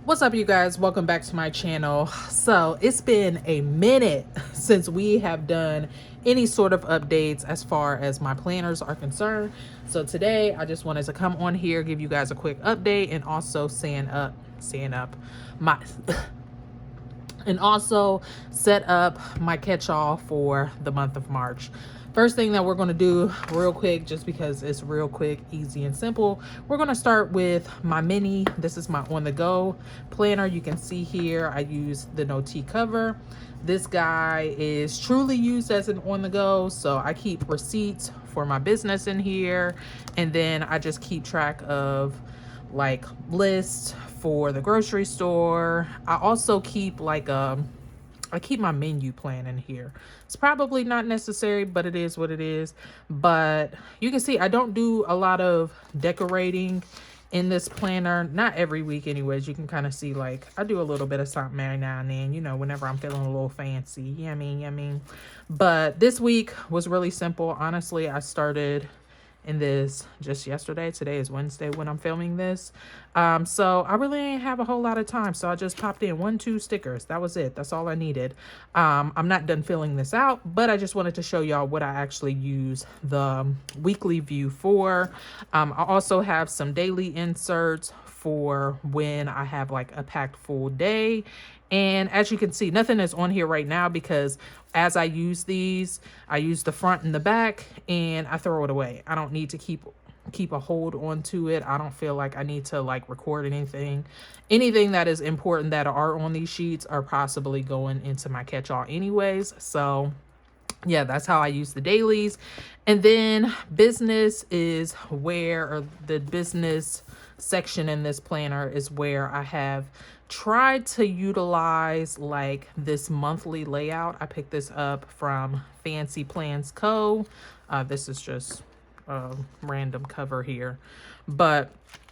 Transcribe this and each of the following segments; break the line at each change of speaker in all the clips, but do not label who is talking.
What's up, you guys? Welcome back to my channel. So it's been a minute since we have done any sort of updates as far as my planners are concerned. So today I just wanted to come on here, give you guys a quick update, and also stand up my and also set up my catch-all for the month of March. First thing that we're going to do real quick, just because it's real quick, easy and simple, we're going to start with my mini. This is my on-the-go planner. You can see here I use the no-tea cover. This guy is truly used as an on-the-go, so I keep receipts for my business in here, and then I just keep track of like lists for the grocery store. I also keep I keep my menu plan in here. It's probably not necessary, but it is what it is. But you can see I don't do a lot of decorating in this planner. Not every week anyways. You can kind of see like I do a little bit of something every now and then, you know, whenever I'm feeling a little fancy. Yeah, I mean. But this week was really simple. Honestly, I started in this just yesterday. Today is Wednesday when I'm filming this. So I really didn't have a whole lot of time. So I just popped in 1-2 stickers. That was it. That's all I needed. I'm not done filling this out, but I just wanted to show y'all what I actually use the weekly view for. I also have some daily inserts for when I have like a packed full day. And as you can see, nothing is on here right now because as I use these, I use the front and the back and I throw it away. I don't need to keep a hold onto it. I don't feel like I need to like record anything. Anything that is important that are on these sheets are possibly going into my catch-all anyways. So yeah, that's how I use the dailies. And then business is where, or the business section in this planner is where I have tried to utilize like this monthly layout. I picked this up from Fancy Plans Co. This is just a random cover here, but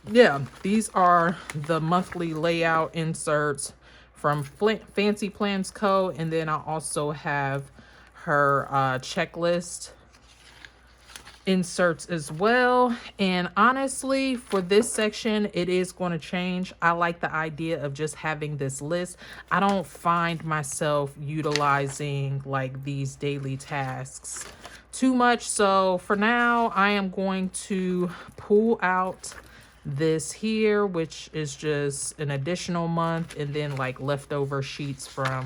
yeah, these are the monthly layout inserts from Fancy Plans Co. And then I also have her checklist inserts as well. And honestly, for this section, it is going to change. I like the idea of just having this list. I don't find myself utilizing like these daily tasks too much. So for now, I am going to pull out this here, which is just an additional month, and then like leftover sheets from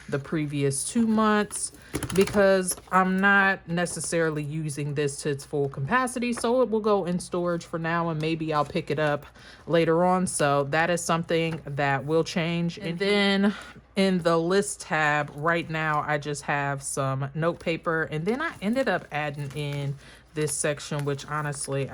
the previous 2 months, because I'm not necessarily using this to its full capacity. So it will go in storage for now, and maybe I'll pick it up later on. So that is something that will change. And then in the list tab right now, I just have some note paper, and then I ended up adding in this section, which honestly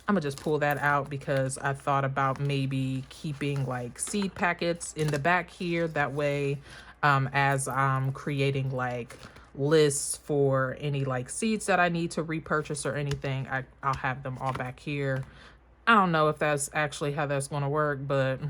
I'm gonna just pull that out because I thought about maybe keeping like seed packets in the back here. That way, as I'm creating like lists for any like seeds that I need to repurchase or anything, I'll have them all back here. I don't know if that's actually how that's gonna work, but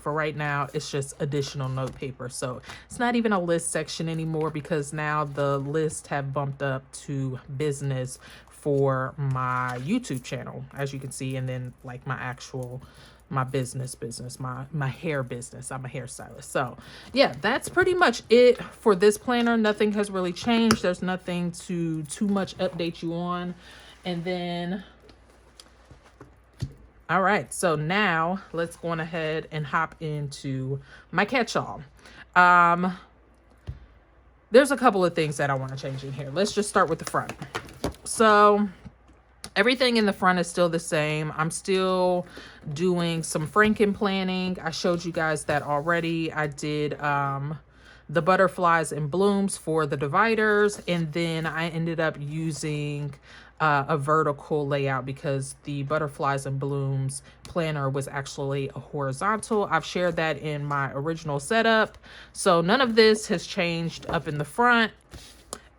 for right now, it's just additional note paper. So it's not even a list section anymore because now the lists have bumped up to business for my YouTube channel, as you can see, and then like my business, my hair business. I'm a hairstylist. So yeah, that's pretty much it for this planner. Nothing has really changed. There's nothing to too much update you on. And then all right, so now let's go on ahead and hop into my catch-all. There's a couple of things that I want to change in here. Let's just start with the front. So everything in the front is still the same. I'm still doing some Franken planning. I showed you guys that already. I did the butterflies and blooms for the dividers, and then I ended up using a vertical layout because the butterflies and blooms planner was actually a horizontal. I've shared that in my original setup, so none of this has changed up in the front.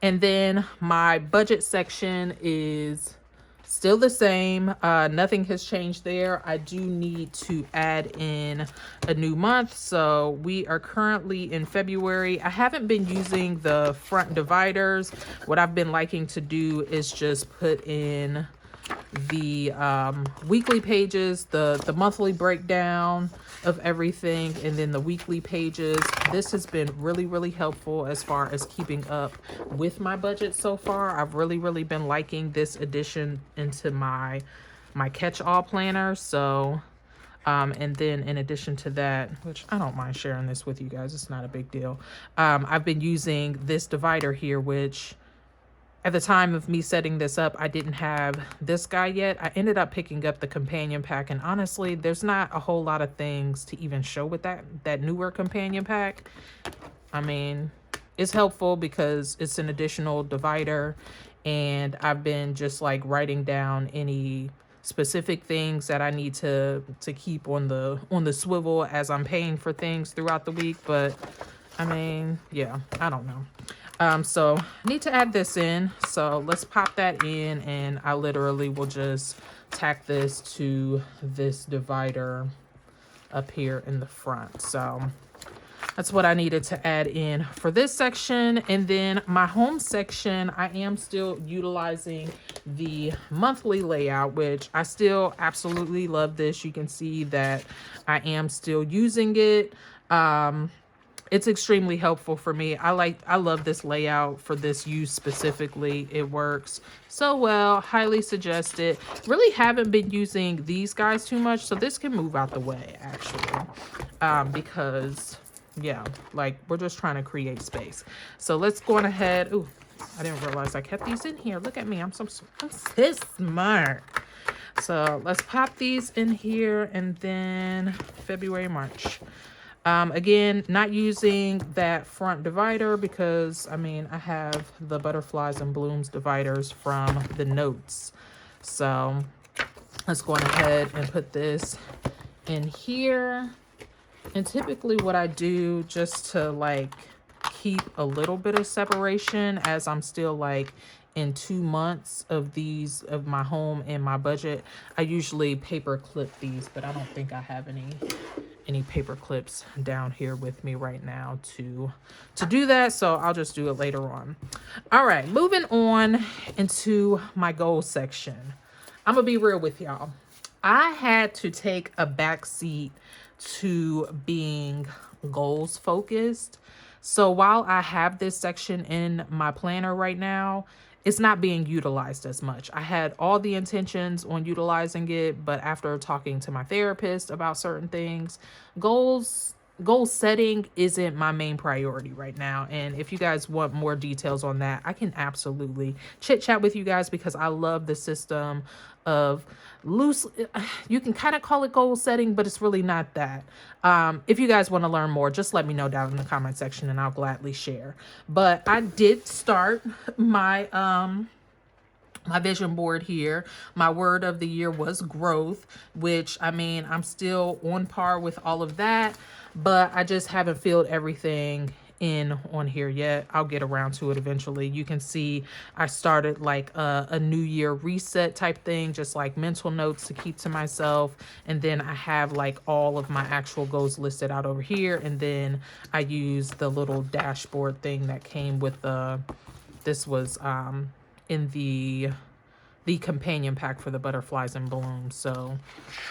And then my budget section is still the same. Nothing has changed there. I do need to add in a new month. So we are currently in February. I haven't been using the front dividers. What I've been liking to do is just put in the weekly pages, the monthly breakdown, of everything, and then the weekly pages. This has been really, really helpful as far as keeping up with my budget so far. I've really, really been liking this addition into my catch-all planner. So and then in addition to that, which I don't mind sharing this with you guys, it's not a big deal. I've been using this divider here, which at the time of me setting this up, I didn't have this guy yet. I ended up picking up the companion pack, and honestly, there's not a whole lot of things to even show with that newer companion pack. I mean, it's helpful because it's an additional divider, and I've been just like writing down any specific things that I need to keep on the swivel as I'm paying for things throughout the week. But I mean, yeah, I don't know. So I need to add this in. So let's pop that in, and I literally will just tack this to this divider up here in the front. So that's what I needed to add in for this section. And then my home section, I am still utilizing the monthly layout, which I still absolutely love this. You can see that I am still using it. It's extremely helpful for me. I love this layout for this use specifically. It works so well. Highly suggest it. Really haven't been using these guys too much, so this can move out the way actually, because yeah, like we're just trying to create space. So let's go on ahead. Ooh, I didn't realize I kept these in here. Look at me, I'm so smart. So let's pop these in here, and then February, March. Again, not using that front divider because I mean, I have the butterflies and blooms dividers from the notes. So let's go on ahead and put this in here. And typically what I do just to like keep a little bit of separation as I'm still like in 2 months of these of my home and my budget, I usually paper clip these, but I don't think I have any paper clips down here with me right now to do that, so I'll just do it later on. All right, moving on into my goals section. I'm gonna be real with y'all. I had to take a back seat to being goals focused. So while I have this section in my planner right now, it's not being utilized as much. I had all the intentions on utilizing it, but after talking to my therapist about certain things, goal setting isn't my main priority right now. And if you guys want more details on that, I can absolutely chit chat with you guys because I love the system of loose, you can kind of call it goal setting, but it's really not that. If you guys want to learn more, just let me know down in the comment section and I'll gladly share. But I did start my my vision board here. My word of the year was growth, which I mean, I'm still on par with all of that, but I just haven't filled everything in on here yet. I'll get around to it eventually. You can see I started like a new year reset type thing, just like mental notes to keep to myself. And then I have like all of my actual goals listed out over here. And then I use the little dashboard thing that came with this was in the companion pack for the butterflies and blooms. So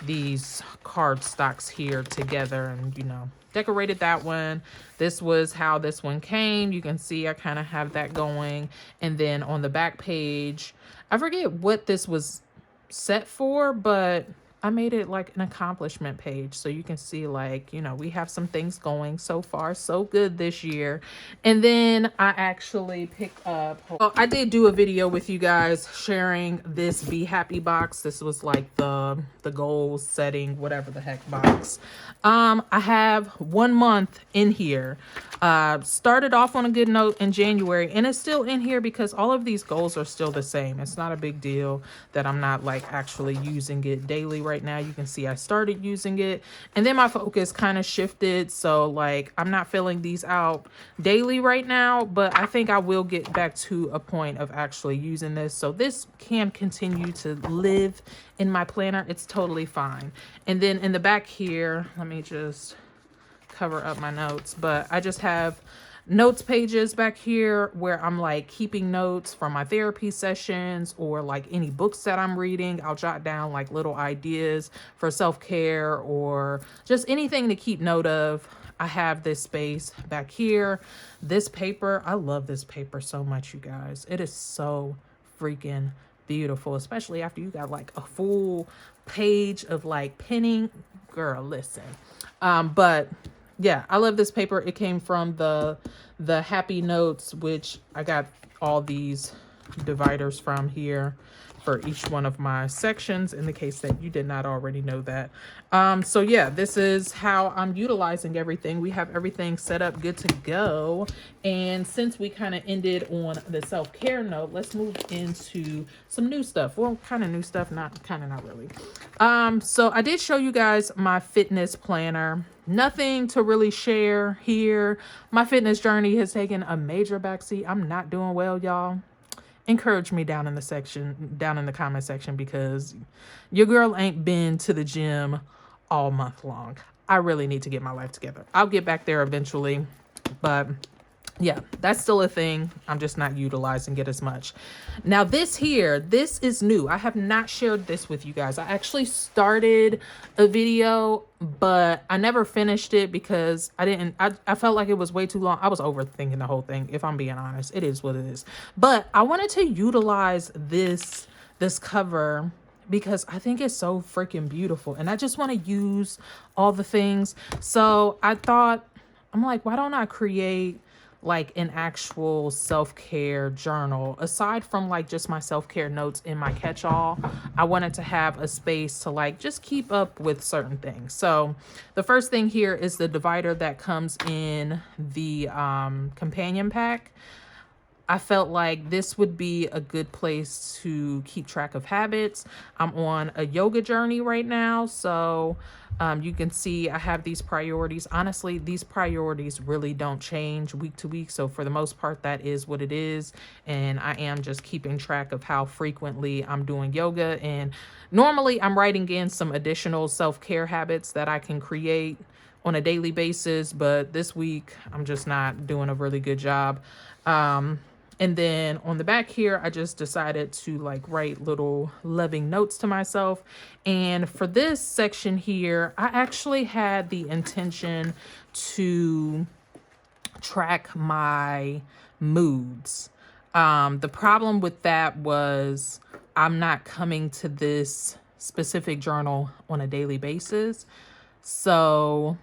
these card stocks here together, and you know, decorated that one. This was how this one came. You can see I kind of have that going. And then on the back page, I forget what this was set for, but I made it like an accomplishment page. So you can see like, you know, we have some things going so far. So good this year. And then I actually picked up, I did do a video with you guys sharing this Be Happy box. This was like the goal setting, whatever the heck box. I have 1 month in here. Started off on a good note in January, and it's still in here because all of these goals are still the same. It's not a big deal that I'm not like actually using it daily right now. You can see I started using it, and then my focus kind of shifted. So like I'm not filling these out daily right now, but I think I will get back to a point of actually using this. So this can continue to live in my planner. It's totally fine. And then in the back here, let me just cover up my notes, but I just have notes pages back here where I'm like keeping notes from my therapy sessions or like any books that I'm reading. I'll jot down like little ideas for self-care or just anything to keep note of. I have this space back here. This paper, I love this paper so much, you guys. It is so freaking beautiful, especially after you got like a full page of like pinning. Girl, listen. But yeah, I love this paper. It came from the Happy Notes, which I got all these dividers from here for each one of my sections, in the case that you did not already know that. So yeah, this is how I'm utilizing everything. We have everything set up good to go. And since we kind of ended on the self-care note, let's move into some new stuff. Well, kind of new stuff, not really. So I did show you guys my fitness planner. Nothing to really share here. My fitness journey has taken a major backseat. I'm not doing well, y'all. Encourage me down in the comment section, because your girl ain't been to the gym all month long. I really need to get my life together. I'll get back there eventually, but yeah, that's still a thing. I'm just not utilizing it as much. Now this is new. I have not shared this with you guys. I actually started a video, but I never finished it because I felt like it was way too long. I was overthinking the whole thing, if I'm being honest. It is what it is. But I wanted to utilize this cover because I think it's so freaking beautiful. And I just want to use all the things. So I thought, I'm like, why don't I create like an actual self-care journal? Aside from like just my self-care notes in my catch-all, I wanted to have a space to like just keep up with certain things. So the first thing here is the divider that comes in the companion pack. I felt like this would be a good place to keep track of habits. I'm on a yoga journey right now, so you can see I have these priorities. Honestly, these priorities really don't change week to week. So for the most part, that is what it is. And I am just keeping track of how frequently I'm doing yoga. And normally I'm writing in some additional self-care habits that I can create on a daily basis. But this week, I'm just not doing a really good job. And then on the back here, I just decided to like write little loving notes to myself. And for this section here, I actually had the intention to track my moods. The problem with that was I'm not coming to this specific journal on a daily basis. So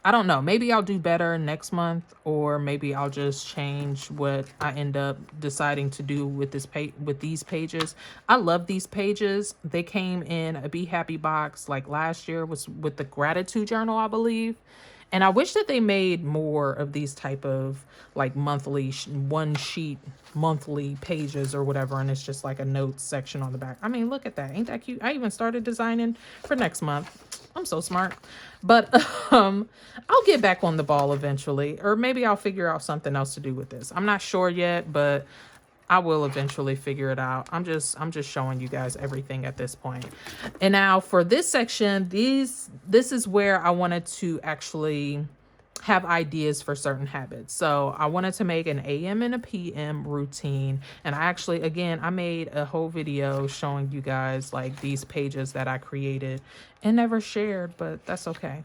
I don't know. Maybe I'll do better next month, or maybe I'll just change what I end up deciding to do with these pages. I love these pages. They came in a Be Happy box like last year, was with the gratitude journal, I believe. And I wish that they made more of these type of like monthly one sheet monthly pages or whatever, and it's just like a notes section on the back. I mean, look at that. Ain't that cute? I even started designing for next month. I'm so smart. But I'll get back on the ball eventually, or maybe I'll figure out something else to do with this. I'm not sure yet, but I will eventually figure it out. I'm just showing you guys everything at this point. And now for this section, this is where I wanted to actually have ideas for certain habits. So I wanted to make an AM and a PM routine. And I actually, again, I made a whole video showing you guys like these pages that I created and never shared, but that's okay.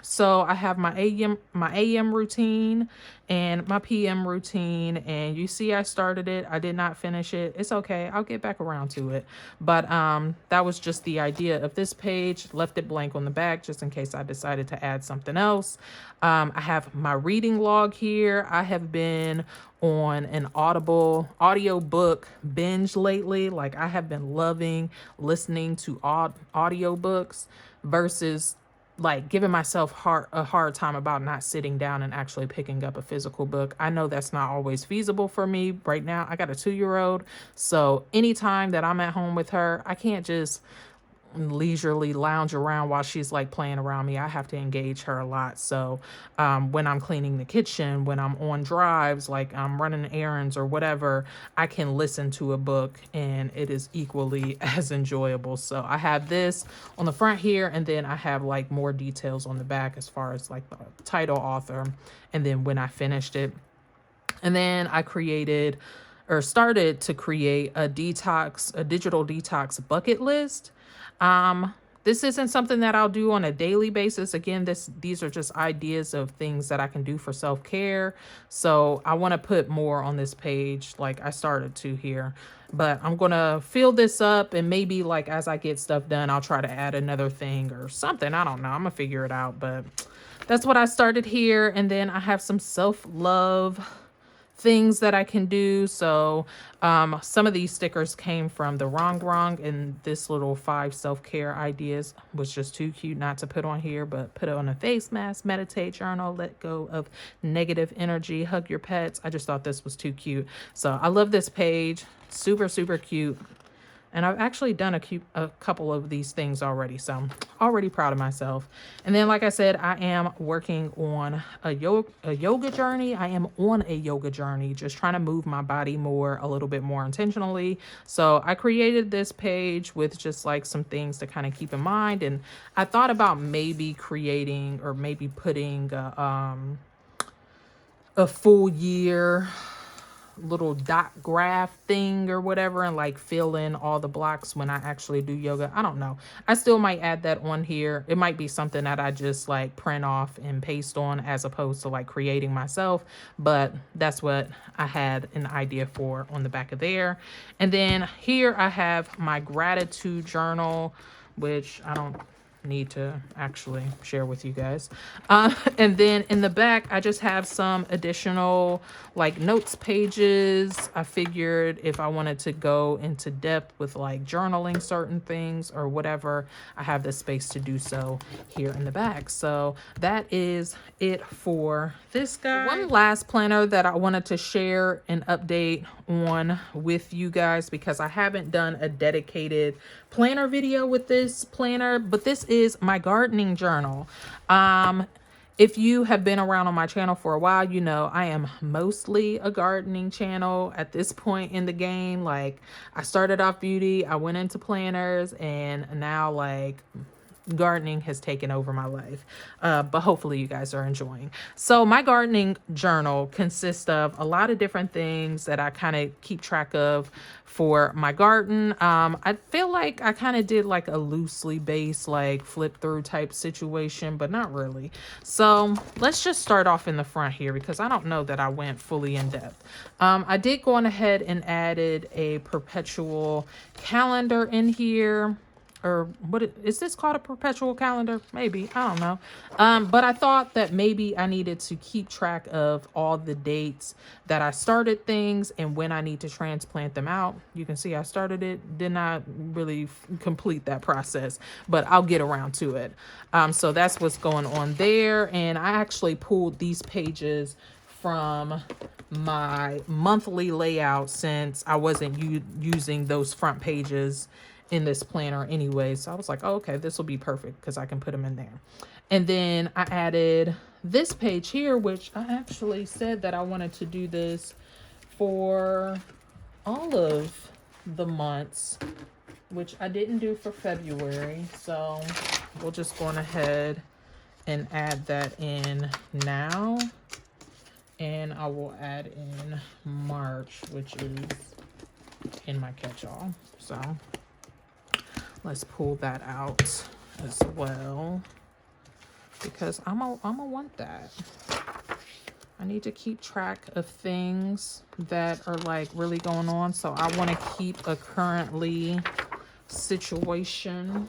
So I have my AM routine and my PM routine, and you see I started it. I did not finish it. It's okay. I'll get back around to it. But that was just the idea of this page. Left it blank on the back just in case I decided to add something else. I have my reading log here. I have been on an audio book binge lately. Like I have been loving listening to audio books versus like giving myself a hard time about not sitting down and actually picking up a physical book. I know that's not always feasible for me right now. I got a 2-year-old. So anytime that I'm at home with her, I can't just leisurely lounge around while she's like playing around me. I have to engage her a lot. So when I'm cleaning the kitchen, when I'm on drives, like I'm running errands or whatever, I can listen to a book and it is equally as enjoyable. So I have this on the front here, and then I have like more details on the back as far as like the title, author, and then when I finished it. And then I created or started to create a digital detox bucket list. Um, this isn't something that I'll do on a daily basis. Again, these are just ideas of things that I can do for self-care. So I want to put more on this page, like I started to here. But I'm going to fill this up, and maybe like as I get stuff done, I'll try to add another thing or something. I don't know. I'm going to figure it out, but that's what I started here. And then I have some self-love things that I can do. So some of these stickers came from the wrong, and this little 5 self-care ideas was just too cute not to put on here, but put it on a face mask, meditate, journal, let go of negative energy, hug your pets. I just thought this was too cute. So I love this page. Super, super cute. And I've actually done a couple of these things already, so I'm already proud of myself. And then, like I said, I am working on a yoga journey. I am on a yoga journey, just trying to move my body a little bit more intentionally. So I created this page with just like some things to kind of keep in mind. And I thought about maybe creating or maybe putting a full year little dot graph thing or whatever, and like fill in all the blocks when I actually do yoga. I don't know. I still might add that on here. It might be something that I just like print off and paste on as opposed to like creating myself, but that's what I had an idea for on the back of there. And then here I have my gratitude journal, which I don't need to actually share with you guys. And then in the back, I just have some additional like notes pages. I figured if I wanted to go into depth with like journaling certain things or whatever, I have the space to do so here in the back. So that is it for this guy. One last planner that I wanted to share an update on with you guys, because I haven't done a dedicated planner video with this planner, but this is my gardening journal. If you have been around on my channel for a while, you know I am mostly a gardening channel at this point in the game. Like, I started off beauty, I went into planners, and now like gardening has taken over my life. But hopefully you guys are enjoying. So my gardening journal consists of a lot of different things that I kind of keep track of for my garden. I feel like I kind of did like a loosely based like flip through type situation, but not really. So let's just start off in the front here, because I don't know that I went fully in depth. I did go on ahead and added a perpetual calendar in here. Or what is this called, a perpetual calendar? Maybe, I don't know. But I thought that maybe I needed to keep track of all the dates that I started things and when I need to transplant them out. You can see I started it, did not really complete that process, but I'll get around to it. So that's what's going on there. And I actually pulled these pages from my monthly layout, since I wasn't using those front pages in this planner anyway. So I was like, oh, okay, this will be perfect because I can put them in there. And then I added this page here, which I actually said that I wanted to do this for all of the months, which I didn't do for February. So we'll just go on ahead and add that in now. And I will add in March, which is in my catch-all. So let's pull that out as well, because I'm gonna want that. I need to keep track of things that are like really going on. So I want to keep a currently situation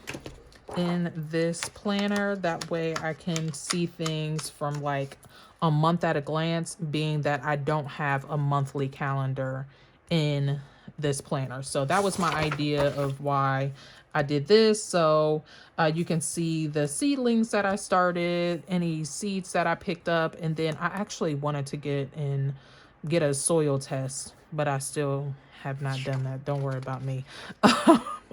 in this planner. That way I can see things from like a month at a glance, being that I don't have a monthly calendar in this planner. So that was my idea of why I did this. So you can see the seedlings that I started, any seeds that I picked up, and then I actually wanted to get a soil test, but I still have not done that. Don't worry about me.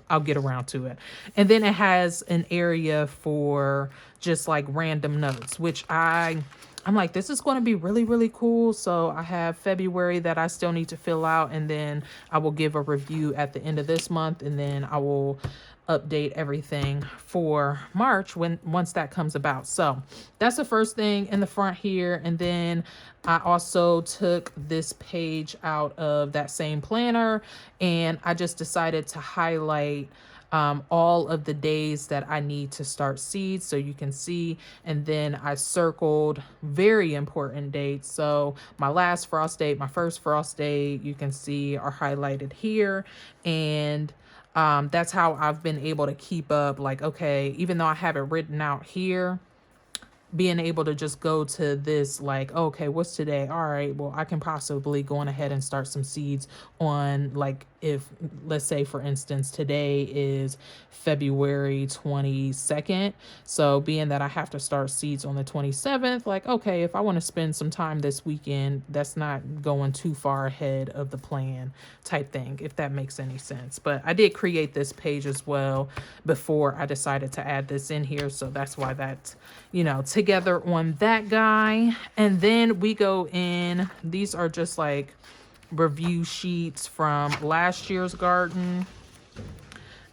I'll get around to it. And then it has an area for just like random notes, which I'm like, this is going to be really, really cool. So I have February that I still need to fill out, and then I will give a review at the end of this month, and then I will update everything for March once that comes about. So that's the first thing in the front here. And then I also took this page out of that same planner, and I just decided to highlight all of the days that I need to start seeds, so you can see. And then I circled very important dates. So my last frost date, my first frost date, you can see are highlighted here. And that's how I've been able to keep up. Like, okay, even though I have it written out here, being able to just go to this, like, okay, what's today? All right, well, I can possibly go on ahead and start some seeds on, like, if, let's say, for instance, today is February 22nd. So being that I have to start seeds on the 27th, like, okay, if I want to spend some time this weekend, that's not going too far ahead of the plan type thing, if that makes any sense. But I did create this page as well before I decided to add this in here. So that's why that's, you know, together on that guy. And then we go in, these are just like review sheets from last year's garden.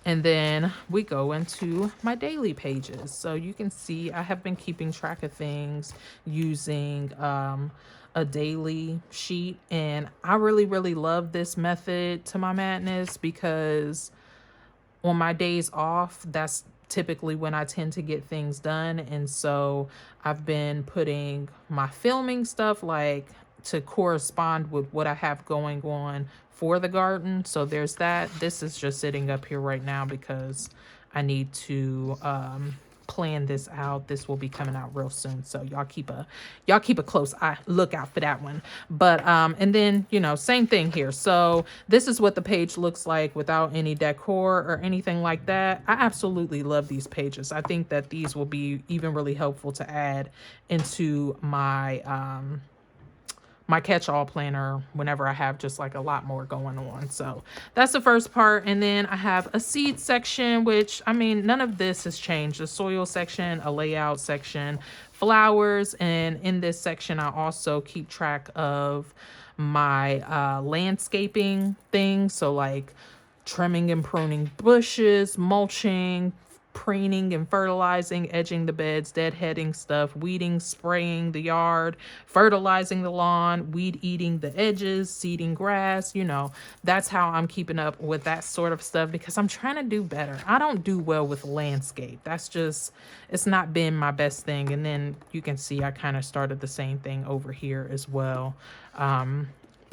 And then we go into my daily pages. So you can see I have been keeping track of things using a daily sheet. And I really, really love this method to my madness, because on my days off, that's typically when I tend to get things done. And so I've been putting my filming stuff like to correspond with what I have going on for the garden. So there's that. This is just sitting up here right now because I need to plan this out. This will be coming out real soon, so y'all keep a close eye lookout for that one. But and then, you know, same thing here. So this is what the page looks like without any decor or anything like that. I absolutely love these pages. I think that these will be even really helpful to add into my my catch-all planner whenever I have just like a lot more going on. So that's the first part. And then I have a seed section, which, I mean, none of this has changed. The soil section, a layout section, flowers. And in this section, I also keep track of my landscaping things. So like trimming and pruning bushes, mulching, preening and fertilizing, edging the beds, deadheading stuff, weeding, spraying the yard, fertilizing the lawn, weed eating the edges, seeding grass. You know, that's how I'm keeping up with that sort of stuff, because I'm trying to do better. I don't do well with landscape. That's just, it's not been my best thing. And then you can see I kind of started the same thing over here as well.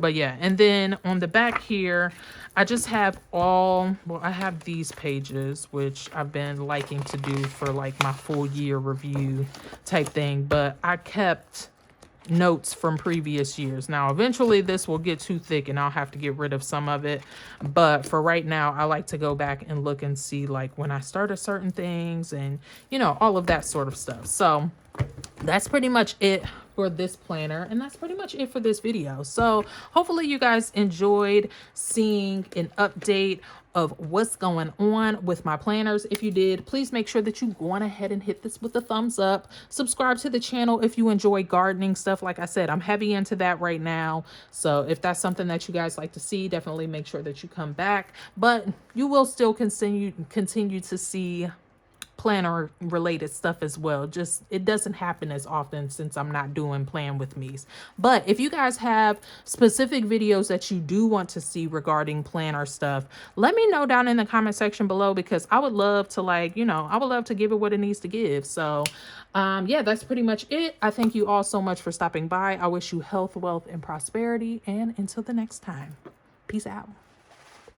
But yeah, and then on the back here, I just have I have these pages, which I've been liking to do for like my full year review type thing. But I kept notes from previous years. Now, eventually this will get too thick and I'll have to get rid of some of it. But for right now, I like to go back and look and see like when I started certain things and, you know, all of that sort of stuff. So that's pretty much it for this planner, and that's pretty much it for this video. So hopefully you guys enjoyed seeing an update of what's going on with my planners. If you did, please make sure that you go on ahead and hit this with a thumbs up. Subscribe to the channel if you enjoy gardening stuff. Like I said, I'm heavy into that right now. So if that's something that you guys like to see, definitely make sure that you come back. But you will still continue to see planner related stuff as well. Just it doesn't happen as often since I'm not doing plan with me's. But if you guys have specific videos that you do want to see regarding planner stuff, let me know down in the comment section below, because I would love to, like, you know, I would love to give it what it needs to give. So yeah, that's pretty much it. I thank you all so much for stopping by. I wish you health, wealth, and prosperity, and until the next time, peace out.